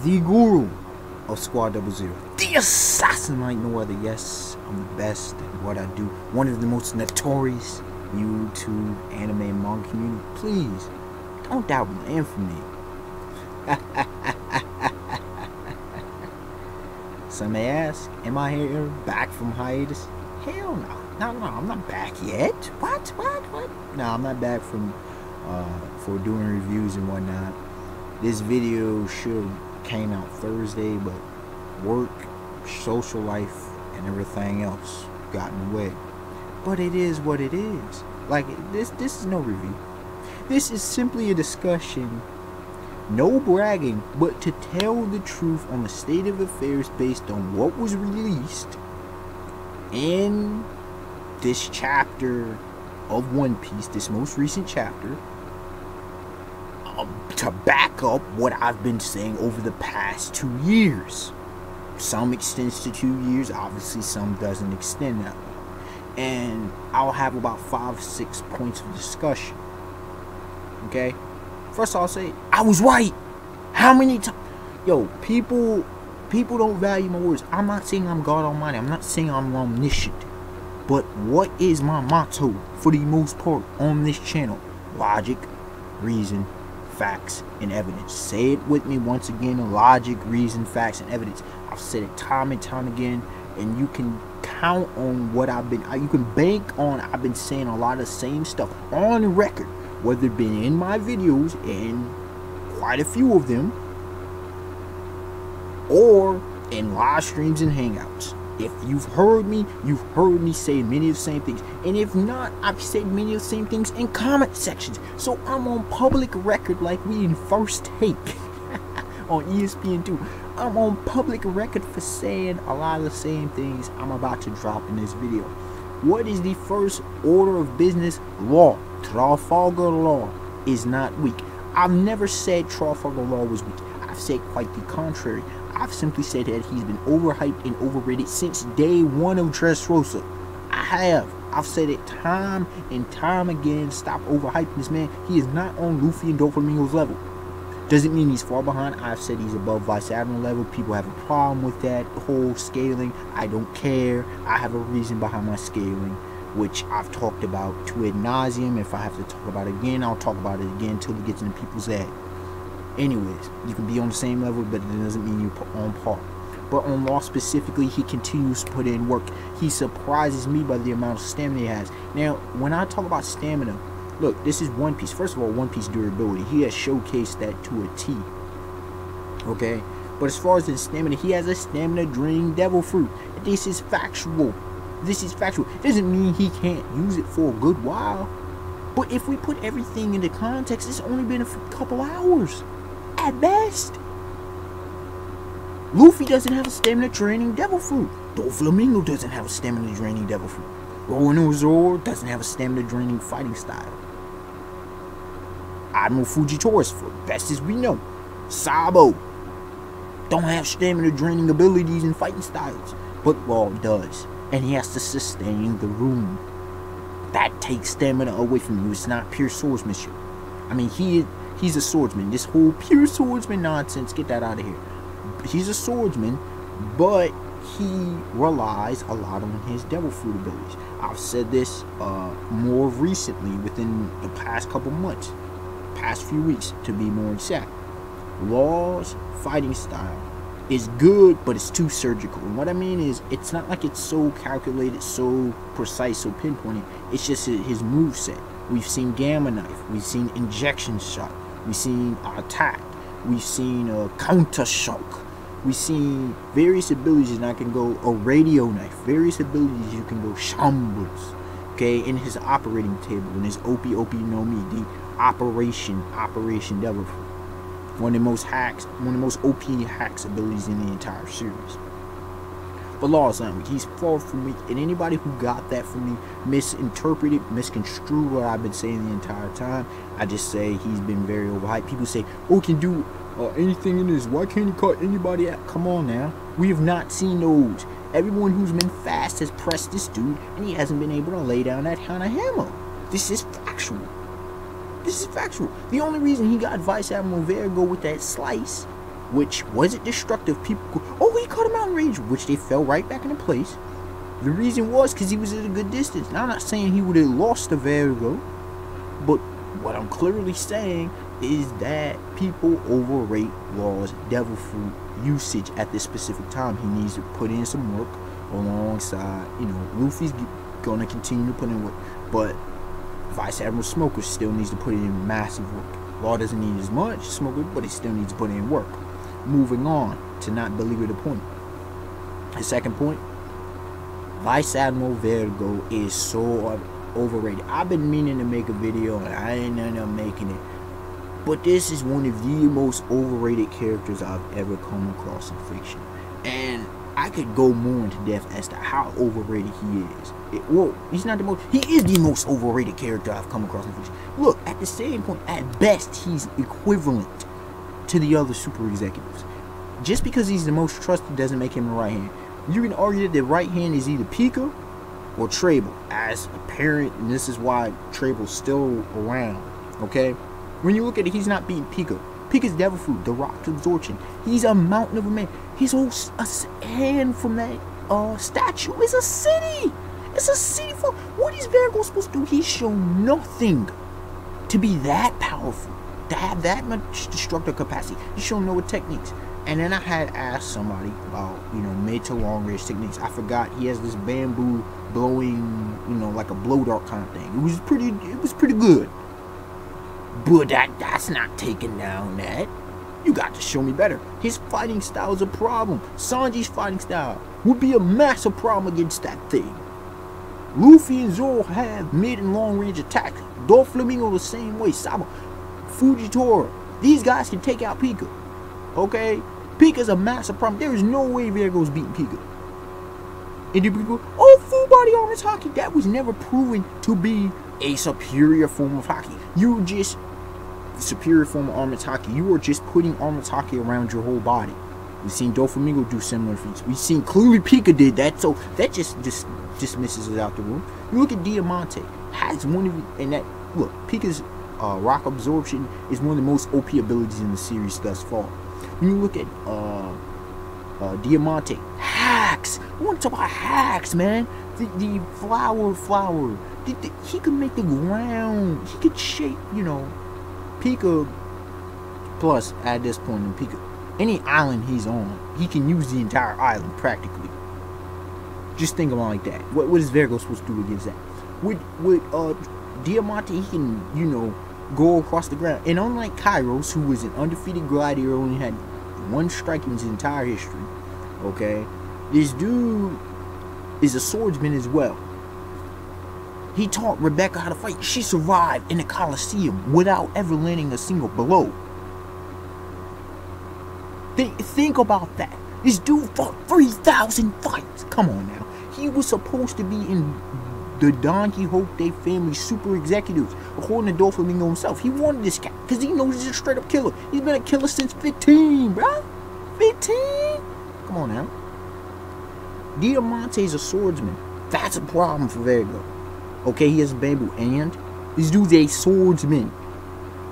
the guru of Squad 00, the assassin like no other. Yes, I'm the best at what I do. One of the most notorious YouTube anime and manga community. Please, don't doubt my infamy. Some may ask, am I here back from hiatus? Hell no. No, I'm not back yet. What? No, I'm not back from for doing reviews and whatnot. This video should have came out Thursday, but work, social life, and everything else got in the way. But it is what it is. Like, this is no review. This is simply a discussion. No bragging, but to tell the truth on the state of affairs based on what was released in this chapter of One Piece, this most recent chapter, to back up what I've been saying over the past 2 years. Some extends to 2 years, obviously some doesn't extend that long. And I'll have about 5-6 points of discussion. Okay? First I'll say, I was right. How many times? Yo, people don't value my words. I'm not saying I'm God Almighty. I'm not saying I'm omniscient. But what is my motto for the most part on this channel? Logic, reason, facts, and evidence. Say it with me once again. Logic, reason, facts, and evidence. I've said it time and time again. And you can count on what you can bank on. I've been saying a lot of the same stuff on record. Whether it been in my videos, and quite a few of them, or in live streams and hangouts. If you've heard me say many of the same things. And if not, I've said many of the same things in comment sections. So I'm on public record like we in First Take on ESPN2. I'm on public record for saying a lot of the same things I'm about to drop in this video. What is the first order of business? Law. Trafalgar Law is not weak. I've never said Trafalgar Law was weak. I've said quite the contrary. I've simply said that he's been overhyped and overrated since day one of Dressrosa. I have. I've said it time and time again. Stop overhyping this man. He is not on Luffy and Doflamingo's level. Doesn't mean he's far behind. I've said he's above Vice Admiral level. People have a problem with that whole scaling. I don't care. I have a reason behind my scaling, which I've talked about to ad nauseum. If I have to talk about it again, I'll talk about it again until it gets into people's head. Anyways, you can be on the same level, but it doesn't mean you're on par. But on Law specifically, he continues to put in work. He surprises me by the amount of stamina he has. Now, when I talk about stamina, look, this is One Piece. First of all, One Piece durability. He has showcased that to a T. Okay? But as far as his stamina, he has a stamina draining devil fruit. This is factual. This is factual. It doesn't mean he can't use it for a good while. But if we put everything into context, it's only been a couple hours. At best. Luffy doesn't have a stamina draining devil fruit. Doflamingo doesn't have a stamina draining devil fruit. Roronoa doesn't have a stamina draining fighting style. Admiral Fujitora, for best as we know, Sabo don't have stamina draining abilities and fighting styles. But Law does. And he has to sustain the room. That takes stamina away from you. It's not pure swordsmanship. I mean, he's a swordsman. This whole pure swordsman nonsense, get that out of here. He's a swordsman, but he relies a lot on his devil fruit abilities. I've said this more recently within the past couple months, past few weeks to be more exact. Law's fighting style is good, but it's too surgical. And what I mean is, it's not like it's so calculated, so precise, so pinpointed. It's just his moveset. We've seen Gamma Knife. We've seen Injection Shot. We've seen Attack. We've seen Counter Shock. We've seen various abilities, and I can go a Radio Knife. Various abilities you can go Shambles. Okay, in his operating table, in his OP no Mi, the Operation Devil Fruit. One of the most OP hacks abilities in the entire series. But Law is not weak. He's far from weak. And anybody who got that from me misinterpreted, misconstrued what I've been saying the entire time. I just say he's been very overhyped. People say, oh, can do anything in this. Why can't he cut anybody out? Come on now. We have not seen those. Everyone who's been fast has pressed this dude, and he hasn't been able to lay down that kind of hammer. This is factual. This is factual. The only reason he got Vice Admiral Vergo with that slice which wasn't destructive. People go, oh, he caught him out in range, which they fell right back into place. The reason was because he was at a good distance. Now, I'm not saying he would have lost to Vergo, but what I'm clearly saying is that people overrate Law's devil fruit usage at this specific time. He needs to put in some work alongside, you know, Luffy's gonna continue to put in work, but Vice Admiral Smoker still needs to put in massive work. Law doesn't need as much Smoker, but he still needs to put in work. Moving on to not belabor the point. The second point, Vice Admiral Vergo is so overrated. I've been meaning to make a video and I didn't end up making it. But this is one of the most overrated characters I've ever come across in fiction. And I could go more into depth as to how overrated he is. Well, he's not the most, he is the most overrated character I've come across in fiction. Look, at the same point, at best, he's equivalent to the other super executives. Just because he's the most trusted doesn't make him the right hand. You can argue that the right hand is either Pika or Trable, as apparent, and this is why Trable's still around, okay? When you look at it, he's not beating Pika. Pika's devil fruit, the rock's absorption. He's a mountain of a man. His whole hand from that statue is a city. It's a city full. What is Vergo supposed to do? He's shown nothing to be that powerful, to have that much destructive capacity. He's shown no techniques. And then I had asked somebody about, you know, mid to long range techniques. I forgot he has this bamboo blowing, you know, like a blow dart kind of thing. It was pretty good. But that's not taking down that. You got to show me better. His fighting style is a problem. Sanji's fighting style would be a massive problem against that thing. Luffy and Zoro have mid and long range attacks. Doflamingo the same way. Sabo, Fujitora. These guys can take out Pika. Okay? Pika's a massive problem. There is no way Vergo's beating Pika. And then people go, oh, full body armor haki. That was never proven to be a superior form of haki. You just superior form of armored haki. You are just putting armored haki around your whole body. We've seen Doflamingo do similar feats. We've seen clearly Pika did that, so that just dismisses it out the room. You look at Diamante, has one of, and that look, Pika's rock absorption is one of the most OP abilities in the series thus far. When you look at Diamante, hacks. I want to talk about hacks, man. The flower. He could make the ground. He could shape, you know, Pika. Plus, at this point in Pika, any island he's on, he can use the entire island practically. Just think about it like that. What is Vergo supposed to do against that? With Diamante, he can, you know, go across the ground. And unlike Kairos, who was an undefeated gladiator, only had one strike in his entire history, okay, this dude is a swordsman as well. He taught Rebecca how to fight. She survived in the Colosseum without ever landing a single blow. Think about that. This dude fought 3,000 fights. Come on now. He was supposed to be in the Don Quixote family super executives. According to Doflamingo himself, he wanted this guy because he knows he's a straight up killer. He's been a killer since 15, bro. 15? Come on now. Diamante's a swordsman. That's a problem for Vergo. Okay, he has bamboo, and this dude's a swordsman.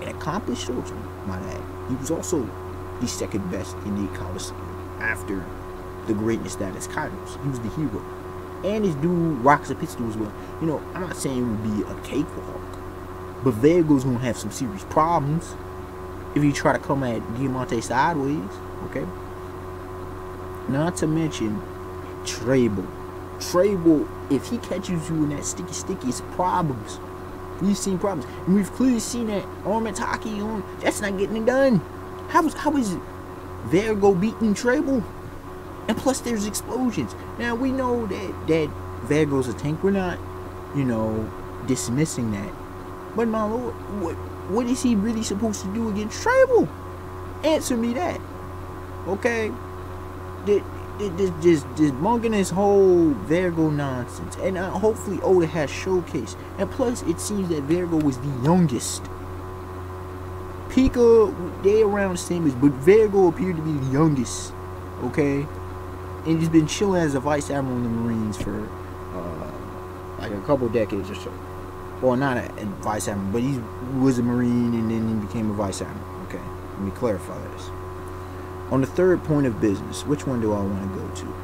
An accomplished swordsman, might add. He was also the second best in the Colosseum after the greatness that is Kairos. He was the hero. And this dude rocks a pistol as well. You know, I'm not saying it would be a cakewalk, but Vergo's gonna have some serious problems if you try to come at Diamante sideways, okay? Not to mention Trable. Trable, if he catches you in that sticky, it's problems. We've seen problems. And we've clearly seen that armored haki on, that's not getting it done. How is Vergo beating Trable? And plus there's explosions. Now we know that Vergo's a tank. We're not, you know, dismissing that. But my lord, what is he really supposed to do against Trable? Answer me that. Okay? Just bunking this whole Vergo nonsense. And hopefully Oda has showcased. And plus it seems that Vergo was the youngest. Pika, they around the same age, but Vergo appeared to be the youngest. Okay? And he's been chilling as a vice admiral in the Marines for like a couple decades or so. Well, not a vice admiral, but he was a Marine and then he became a vice admiral. Okay, let me clarify this. On the third point of business, which one do I want to go to?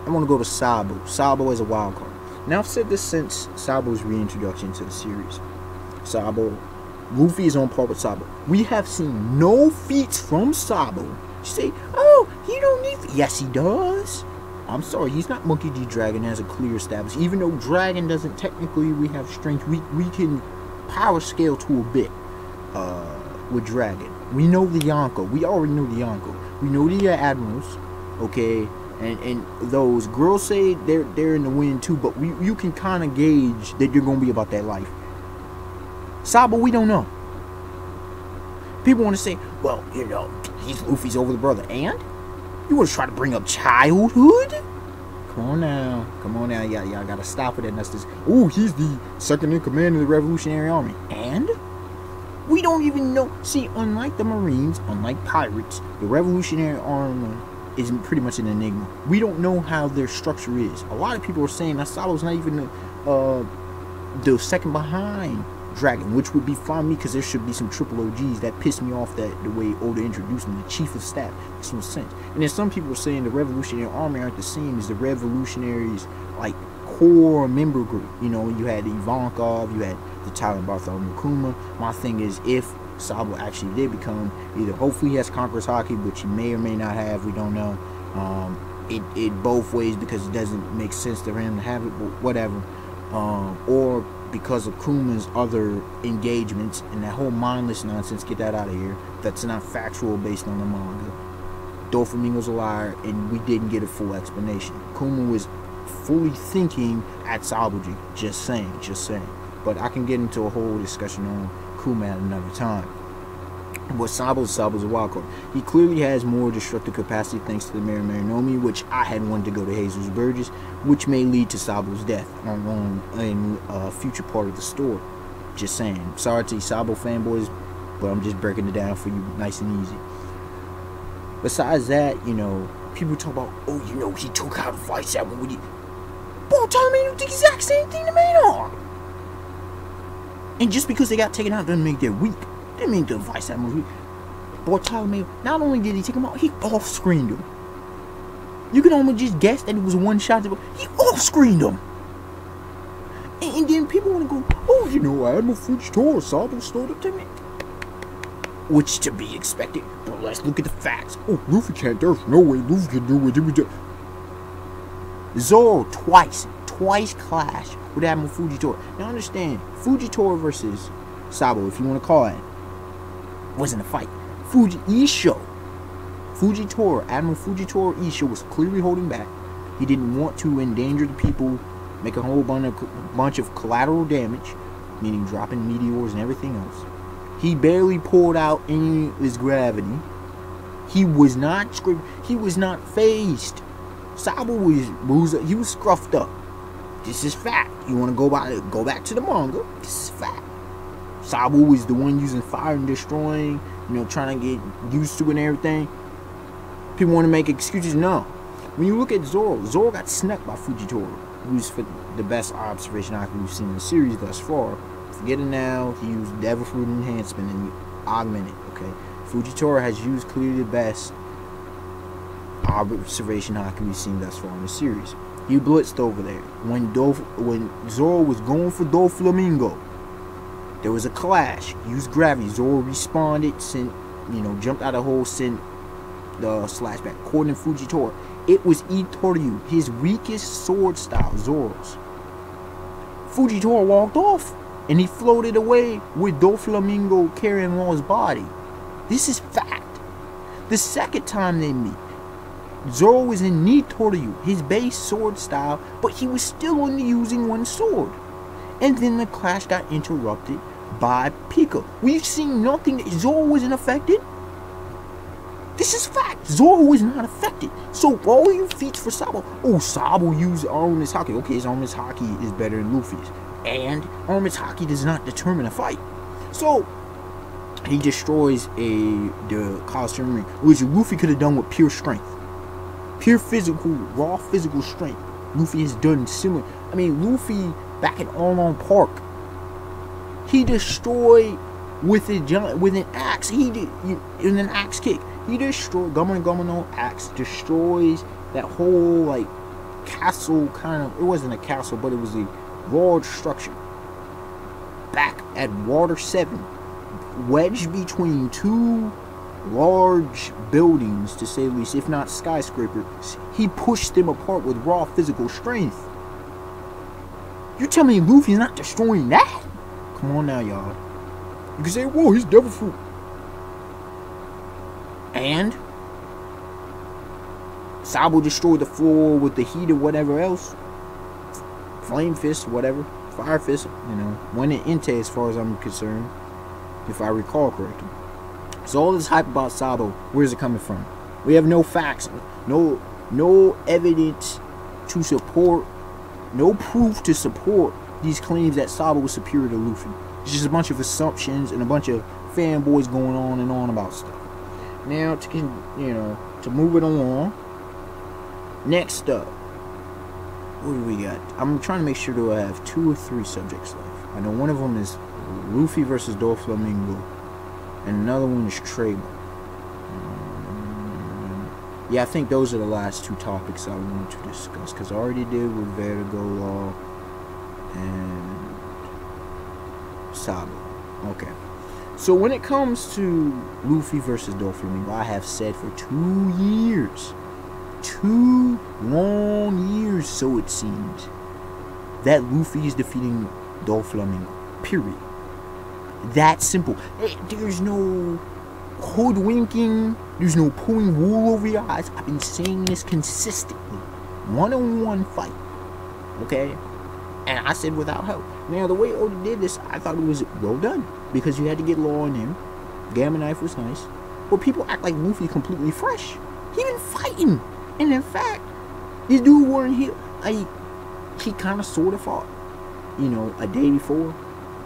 I want to go to Sabo. Sabo as a wild card. Now, I've said this since Sabo's reintroduction to the series. Sabo, Luffy is on par with Sabo. We have seen no feats from Sabo. You say, oh, he don't need feats. Yes, he does. I'm sorry, he's not Monkey D. Dragon has a clear established. Even though Dragon doesn't technically, we have strength. We can power scale to a bit with Dragon. We know the Yonko. We already know the Yonko. We know the Admirals. Okay. And those girls say they're in the wind too, but you can kind of gauge that you're gonna be about that life. Sabo, we don't know. People want to say, well, you know, he's Luffy's older brother, and you want to try to bring up childhood? Come on now, y'all gotta stop it. And that's this. Oh, he's the second in command of the Revolutionary Army, and we don't even know. See, unlike the Marines, unlike pirates, the Revolutionary Army is pretty much an enigma. We don't know how their structure is. A lot of people are saying that Sabo's not even the second behind Dragon, which would be fine me because there should be some triple OGs. That pissed me off that the way Oda introduced him, the chief of staff. Makes no sense. And then some people are saying the Revolutionary Army aren't the same as the Revolutionaries, like core member group. You know, you had Ivankov, you had the Talon Bartholomew Kuma. My thing is, if Sabo actually did become, either hopefully he has Conqueror's Haki, which he may or may not have, we don't know. It both ways, because it doesn't make sense for him to have it, but whatever. Or because of Kuma's other engagements and that whole mindless nonsense, get that out of here. That's not factual based on the manga. Doflamingo's a liar, and we didn't get a full explanation. Kuma was fully thinking at Saboji, just saying. But I can get into a whole discussion on Kuma at another time. But Sabo's a wild card. He clearly has more destructive capacity thanks to the Marinomi, which I had wanted to go to Jesus Burgess, which may lead to Sabo's death in a future part of the story. Just saying. Sorry to you Sabo fanboys, but I'm just breaking it down for you nice and easy. Besides that, you know, people talk about, oh, you know, he took out a Vice Admiral with you. Bartholomew did the exact same thing to Maynard. And just because they got taken out doesn't make them weak. Didn't mean the Vice Admiral weak. Bartholomew, not only did he take him out, he off-screened him. You can almost just guess that it was one shot. He off-screened him. And then people want to go, oh, you know, Admiral Fujitora, Sabo stood up to me. Which to be expected. But let's look at the facts. Oh, Luffy can't. There's no way Luffy can do what he would do. Zoro twice clashed with Admiral Fujitora. Now understand, Fujitora versus Sabo, if you want to call it, wasn't a fight. Fujitora, Admiral Fujitora Isho was clearly holding back. He didn't want to endanger the people, make a whole bunch of collateral damage, meaning dropping meteors and everything else. He barely pulled out any of his gravity. He was not phased. Sabo was scruffed up. This is fact. You want to go back to the manga. This is fact. Sabo was the one using fire and destroying, you know, trying to get used to it and everything. People want to make excuses. No. When you look at Zoro got snuck by Fujitora, who's for the best observation we've seen in the series thus far. Forget it now. He used Devil Fruit Enhancement and augmented. Okay, Fujitora has used clearly the best observation we've seen thus far in the series. He blitzed over there when Zoro was going for Doflamingo. There was a clash. Used gravity. Zoro responded, jumped out of the hole, sent the slash back. According to Fujitora, it was Itoryu, his weakest sword style, Zoro's. Fujitora walked off, and he floated away with Doflamingo carrying Law's body. This is fact. The second time they meet, Zoro was in Nitoryu, his base sword style, but he was still only using one sword. And then the clash got interrupted by Pika. We've seen nothing that Zoro wasn't affected. This is fact. Zoro was not affected. So all you feats for Sabo. Oh, Sabo used Armin's Haki. Okay, his Armin's Haki is better than Luffy's. And Armin's Haki does not determine a fight. So he destroys the Coliseum ring, which Luffy could have done with pure strength. Pure physical, raw physical strength. Luffy has done similar. I mean, Luffy back in Arlong Park, he destroyed with an axe. In an axe kick, he destroyed Gummo axe destroys that whole like castle kind of. It wasn't a castle, but it was a large structure back at Water 7, wedged between two large buildings, to say the least, if not skyscrapers. He pushed them apart with raw physical strength. You tell me Luffy's not destroying that? Come on now, y'all. You can say, whoa, he's devil fruit. And Sabo destroyed the floor with the heat or whatever else. Flame fist, whatever. Fire fist, you know. Went in Inte as far as I'm concerned, if I recall correctly. So all this hype about Sabo, where's it coming from? We have no facts, no evidence to support, no proof to support these claims that Sabo was superior to Luffy. It's just a bunch of assumptions and a bunch of fanboys going on and on about stuff. Now, to move it along. Next up, what do we got? I'm trying to make sure that I have 2 or 3 subjects left. I know one of them is Luffy versus Doflamingo, and another one is Trade. Yeah, I think those are the last 2 topics I wanted to discuss, because I already did with Vertigo Law and Sabo. Okay. So when it comes to Luffy versus Doflamingo, I have said for 2 years, 2 long years, so it seems, that Luffy is defeating Doflamingo. Period. That simple. There's no hoodwinking. There's no pulling wool over your eyes. I've been saying this consistently. One-on-one fight. Okay? And I said without help. Now, the way Oda did this, I thought it was well done. Because you had to get Law in him. Gamma Knife was nice. But people act like Luffy completely fresh. He been fighting. And in fact, this dude weren't here. He kind of sort of fought. You know, a day before.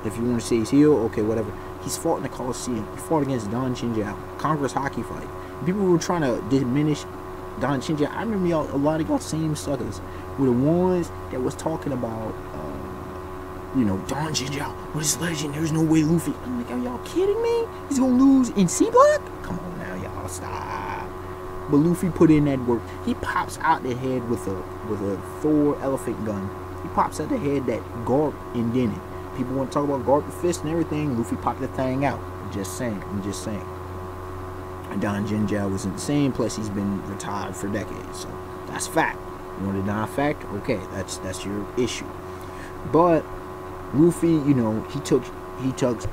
If you want to say he's heel, okay, whatever. He's fought in the Coliseum. He fought against Don Chinjiao. Congress hockey fight. People were trying to diminish Don Chinjiao. I remember y'all, a lot of y'all same suckers were the ones that was talking about, Don Chinjiao with his legend. There's no way Luffy. I'm like, are y'all kidding me? He's gonna lose in C block? Come on now, y'all, stop. But Luffy put in that work. He pops out the head with a Thor elephant gun. He pops out the head that Garp indented. People want to talk about Garp fist and everything. Luffy popped the thing out. I'm just saying. And Don Chinjiao was insane. Plus, he's been retired for decades. So that's fact. You want to deny fact? Okay, that's your issue. But Luffy, he took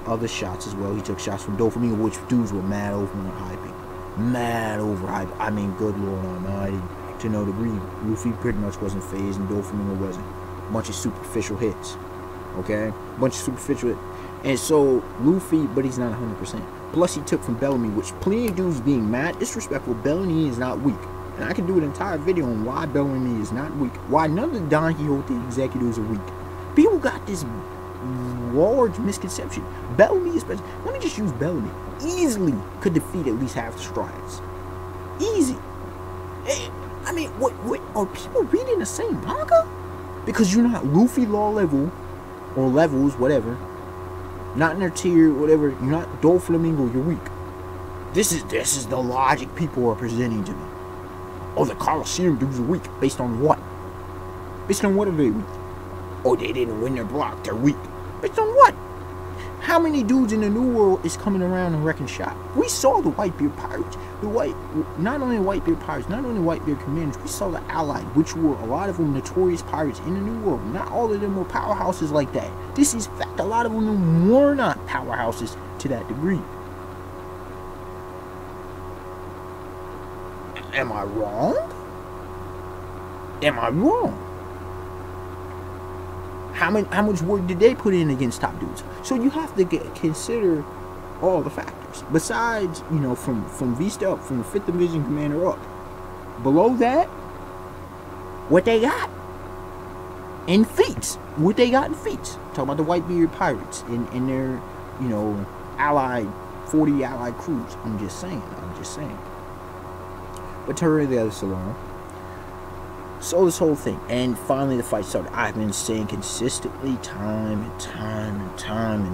other shots as well. He took shots from Doflamingo, which dudes were mad overhyping. Mad overhyping. I mean, good Lord Almighty. To no degree, Luffy pretty much wasn't phased, and Doflamingo wasn't. A bunch of superficial hits. Okay? A bunch of superficial hits. And so, Luffy, but he's not 100%. Plus, he took from Bellamy, which plenty of dudes being mad, disrespectful. Bellamy is not weak. And I can do an entire video on why Bellamy is not weak. Why none of the Don Quixote executives are weak. People got this large misconception. Bellamy, especially. Let me just use Bellamy. Easily could defeat at least half the strides. Easy. I mean, what are people reading the same manga? Because you're not Luffy law level or levels, whatever. Not in their tier, whatever. You're not Doflamingo, you're weak. This is the logic people are presenting to me. Oh, the Coliseum dudes are weak. Based on what? Based on what are they weak? Oh, they didn't win their block, they're weak. Based on what? How many dudes in the New World is coming around and wrecking shop? We saw the Whitebeard Pirates. Not only Whitebeard Pirates, not only Whitebeard Commanders, we saw the Allied, which were a lot of them notorious pirates in the New World. Not all of them were powerhouses like that. This is fact, a lot of them were not powerhouses to that degree. Am I wrong? Am I wrong? How much work did they put in against top dudes? So you have to consider all the factors. Besides, from Vista up, from the 5th Division Commander up. Below that, what they got in feats. What they got in feats. Talk about the Whitebeard Pirates in their, allied, 40 allied crews. I'm just saying. But to hurry the others along. So this whole thing, and finally the fight started. I've been saying consistently, time and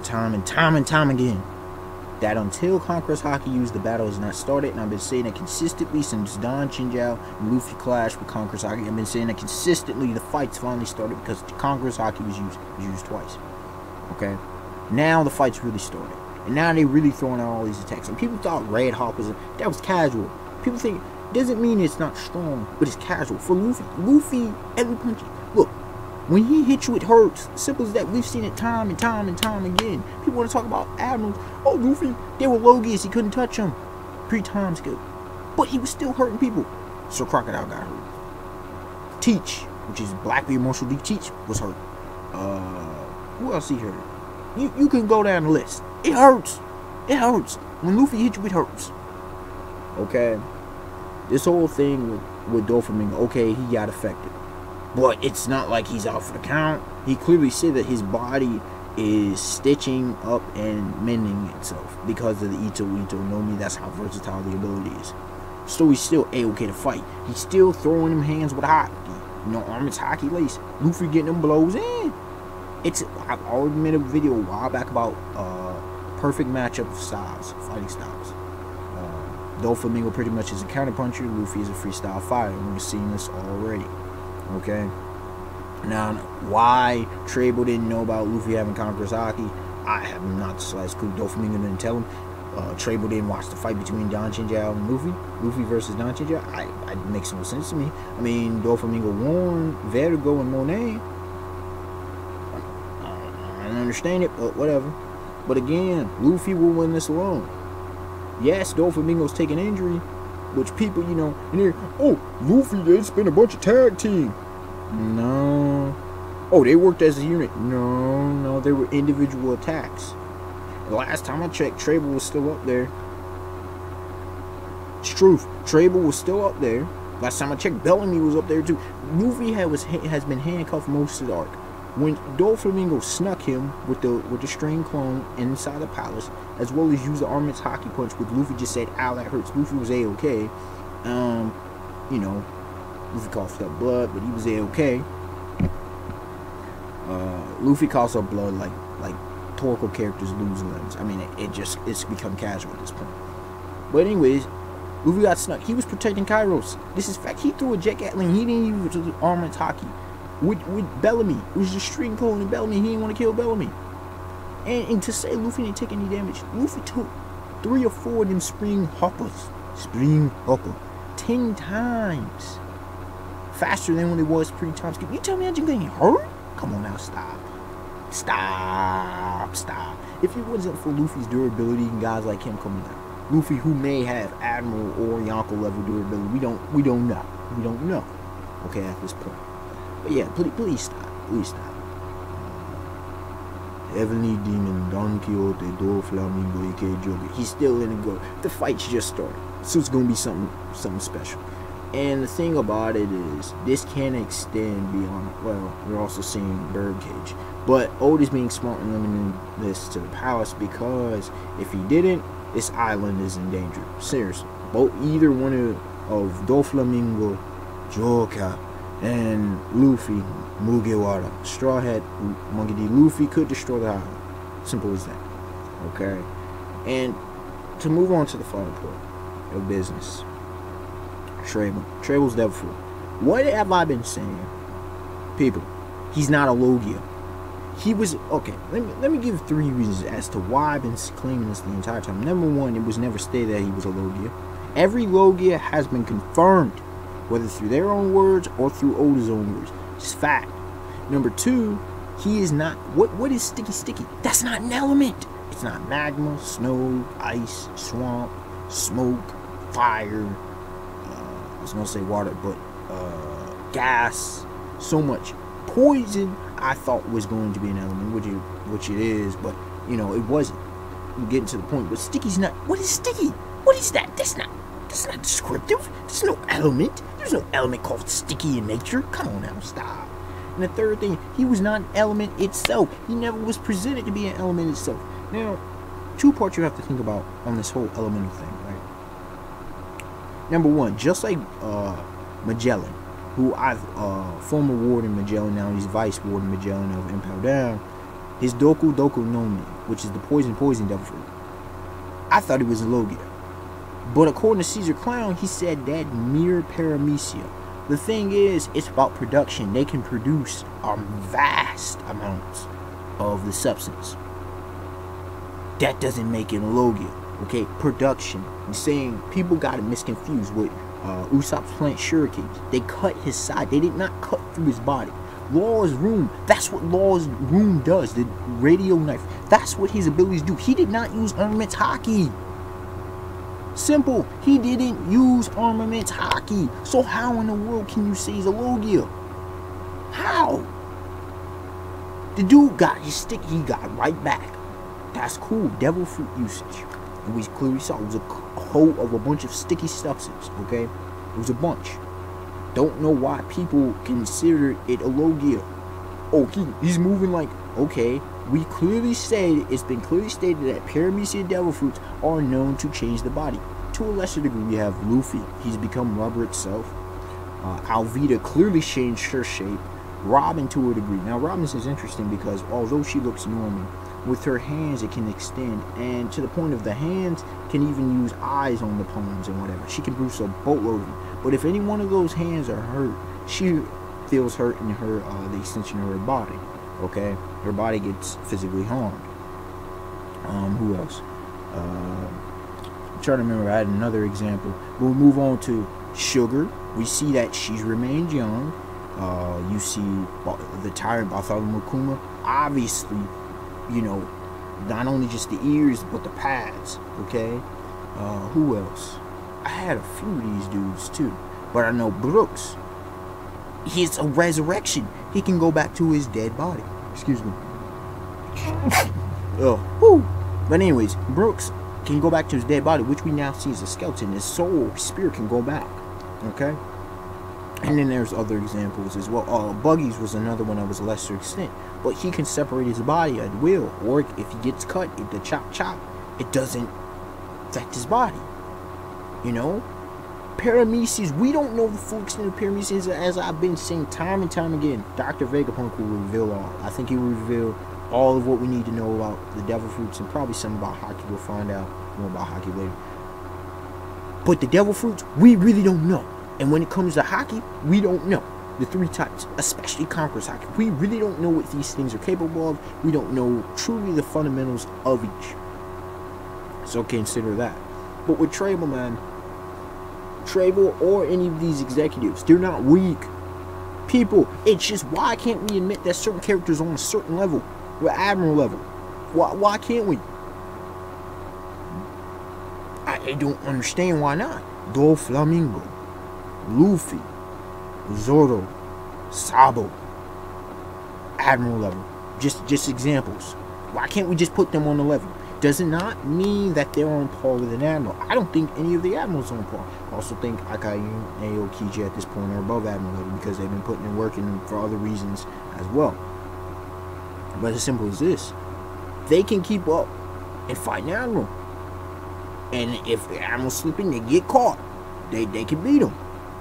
time again, that until Conqueror's Haki used, the battle has not started, and I've been saying it consistently since Don Chinjiao and Luffy clashed with Conqueror's Haki. I've been saying that consistently. The fights finally started because Conqueror's Haki was used twice. Okay, now the fights really started, and now they really throwing out all these attacks. And people thought Red Hawk that was casual. People think doesn't mean it's not strong, but it's casual for Luffy. Luffy, every punch. Look, when he hits you, it hurts. Simple as that. We've seen it time and time and time again. People want to talk about admirals. Oh, Luffy, they were Logias. He couldn't touch them 3 times ago. But he was still hurting people. So Crocodile got hurt. Teach, which is Blackbeard Marshal D. Teach, was hurt. Who else he hurt? You can go down the list. It hurts. It hurts. When Luffy hits you, it hurts. Okay? This whole thing with Doflamingo, okay, he got affected. But it's not like he's out for the count. He clearly said that his body is stitching up and mending itself because of the Ito no Mi. That's how versatile the ability is. So he's still A-okay to fight. He's still throwing them hands with hockey. You know, Armor's hockey lace. Luffy getting them blows in. I've already made a video a while back about perfect matchup of styles, fighting styles. Doflamingo pretty much is a counterpuncher. Luffy is a freestyle fighter. We've seen this already. Okay. Now, why Trable didn't know about Luffy having Conqueror's Haki, I have not the slightest clue. Doflamingo didn't tell him. Trable didn't watch the fight between Don Chinjiao and Luffy. Luffy versus Don Chinjiao. It makes no sense to me. I mean, Doflamingo warned Vertigo and Monet. I don't understand it, but whatever. But again, Luffy will win this alone. Yes, Doflamingo's taking injury, which people, you know, and they're, oh, Luffy, they spent a bunch of tag team. No. Oh, they worked as a unit. No, they were individual attacks. The last time I checked, Trable was still up there. It's truth. Trable was still up there. Last time I checked, Bellamy was up there too. Luffy has been handcuffed most of the arc. When Doflamingo snuck him with the string clone inside the palace, as well as used the Armor's Haki punch, which Luffy just said, ow, that hurts. Luffy was A-okay. You know, Luffy coughed up blood, but he was A-okay. Luffy coughs up blood like Torko characters lose limbs. I mean, it's become casual at this point. But anyways, Luffy got snuck. He was protecting Kairos. This is fact. He threw a Jet Gatling. He didn't use the Armor's Haki. With Bellamy, it was just string clone and Bellamy. He didn't want to kill Bellamy. And to say Luffy didn't take any damage, Luffy took 3 or 4 of them spring hoppers. 10 times. Faster than when it was 3 times. Can you tell me I'm getting hurt? Come on now, stop. If it wasn't for Luffy's durability and guys like him coming down, Luffy, who may have Admiral or Yonko level durability, we don't know. Okay, at this point. But yeah, please stop. Heavenly Demon, Don Quixote, Doflamingo, a.k.a. Joker. He's still in the go. The fight's just started, so it's gonna be something special. And the thing about it is, this can extend beyond. Well, we're also seeing Birdcage, but Oda's being smart and limiting this to the palace, because if he didn't, this island is in danger. Seriously, either one of Doflamingo, Joker, and Luffy, Mugiwara, Straw Hat, Monkey D. Luffy could destroy the island. Simple as that. Okay? And to move on to the final part of business, Trable's Devil Fruit. What have I been saying? People, he's not a Logia. He was, okay, let me give 3 reasons as to why I've been claiming this the entire time. Number 1, it was never stated that he was a Logia. Every Logia has been confirmed, whether through their own words or through Oda's own words. It's fact. Number 2, he is not, what is sticky? That's not an element. It's not magma, snow, ice, swamp, smoke, fire, I was gonna say water, but gas, so much. Poison, I thought was going to be an element, which it is, but you know, it wasn't. I'm getting to the point, but sticky's not. What is sticky? What is that? That's not descriptive. There's no element. There's no element called sticky in nature. Come on now, stop. And the third thing, he was not an element itself. He never was presented to be an element itself. Now, 2 parts you have to think about on this whole elemental thing, right? Number 1, just like Magellan, who I've former Warden Magellan, now he's Vice Warden Magellan of Impel Down, his Doku no Mi, which is the poison devil fruit. I thought it was a Logia. But according to Caesar Clown, he said that mere paramecia. The thing is, it's about production. They can produce vast amounts of the substance. That doesn't make it a Logia. Okay, production. I'm saying people got it misconfused with Usopp's plant shurikens. They cut his side. They did not cut through his body. Law's room, that's what Law's room does. The radio knife, that's what his abilities do. He did not use armament haki. Simple. He didn't use armament haki. So how in the world can you say he's a Logia? How? The dude got his stick, he got right back. That's cool. Devil fruit usage. And we clearly saw it was a whole of a bunch of sticky substance, okay? It was a bunch. Don't know why people consider it a Logia. Oh, he's moving like, okay, we clearly said, it's been clearly stated that paramecia devil fruits are known to change the body. To a lesser degree, we have Luffy. He's become rubber itself. Alvida clearly changed her shape. Robin to a degree. Now, Robin's is interesting because although she looks normal, with her hands it can extend, and to the point of the hands can even use eyes on the palms and whatever. She can produce a boatload of them. But if any one of those hands are hurt, she feels hurt in her the extension of her body. Okay, her body gets physically harmed. Who else? I'm trying to remember. I had another example. We'll move on to Sugar. We see that she's remained young. You see the tyrant Bartholomew Kuma. Obviously, you know, not only just the ears but the pads. Okay. Who else? I had a few of these dudes too, but I know Brooks. He's a resurrection. He can go back to his dead body. Excuse me. Oh, whoo. But anyways, Brooks can go back to his dead body, which we now see as a skeleton. His soul, spirit can go back. Okay. And then there's other examples as well. Buggy's was another one that was a lesser extent, but he can separate his body at will, or if he gets cut, if the chop, it doesn't affect his body. You know, Parameces, we don't know the full extent of Parameces, as I've been saying time and time again. Dr. Vegapunk will reveal all. I think he will reveal all of what we need to know about the devil fruits, and probably some about Haki. We'll find out more about Haki later. But the devil fruits, we really don't know. And when it comes to Haki, we don't know. The three types, especially Conqueror's Haki, we really don't know what these things are capable of. We don't know truly the fundamentals of each. So consider that. But with Trable, man, Trable or any of these executives, they're not weak people. It's just, why can't we admit that certain characters on a certain level, with Admiral level? Why can't we? I don't understand why not. Doflamingo, Luffy, Zoro, Sabo, Admiral level. Just examples. Why can't we just put them on the level? Does it not mean that they're on par with an Admiral? I don't think any of the Admirals are on par. I also think Akainu and Aokiji at this point are above Admiral level because they've been putting in work in for other reasons as well. But as simple as this, they can keep up and fight an Admiral. And if the Admiral's slipping, they get caught. They can beat them.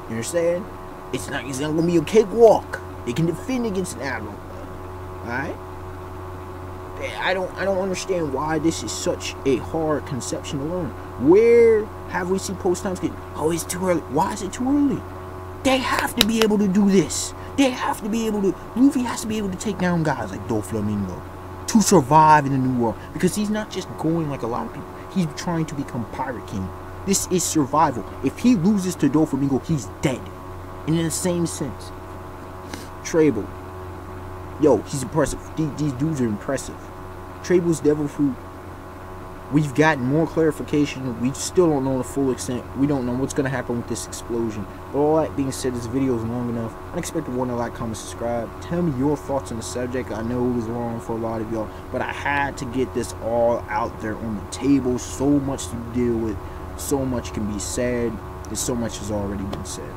You understand? It's not going to be a cakewalk. They can defend against an Admiral. Alright? I don't understand why this is such a hard conception to learn. Where have we seen post-time skip? Oh, it's too early. Why is it too early? They have to be able to do this. They have to be able to... Luffy has to be able to take down guys like Doflamingo to survive in the new world. Because he's not just going like a lot of people. He's trying to become Pirate King. This is survival. If he loses to Doflamingo, he's dead. And in the same sense, Trable. Yo, he's impressive. These dudes are impressive. Trable's devil fruit, we've gotten more clarification. We still don't know the full extent. We don't know what's going to happen with this explosion. But all that being said, this video is long enough. Unexpected one to like, comment, subscribe. Tell me your thoughts on the subject. I know it was long for a lot of y'all, but I had to get this all out there on the table. So much to deal with. So much can be said. And so much has already been said.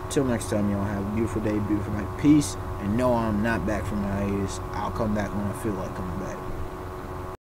Till next time, y'all have a beautiful day, beautiful night. Peace. And no, I'm not back from my hiatus. I'll come back when I feel like coming back.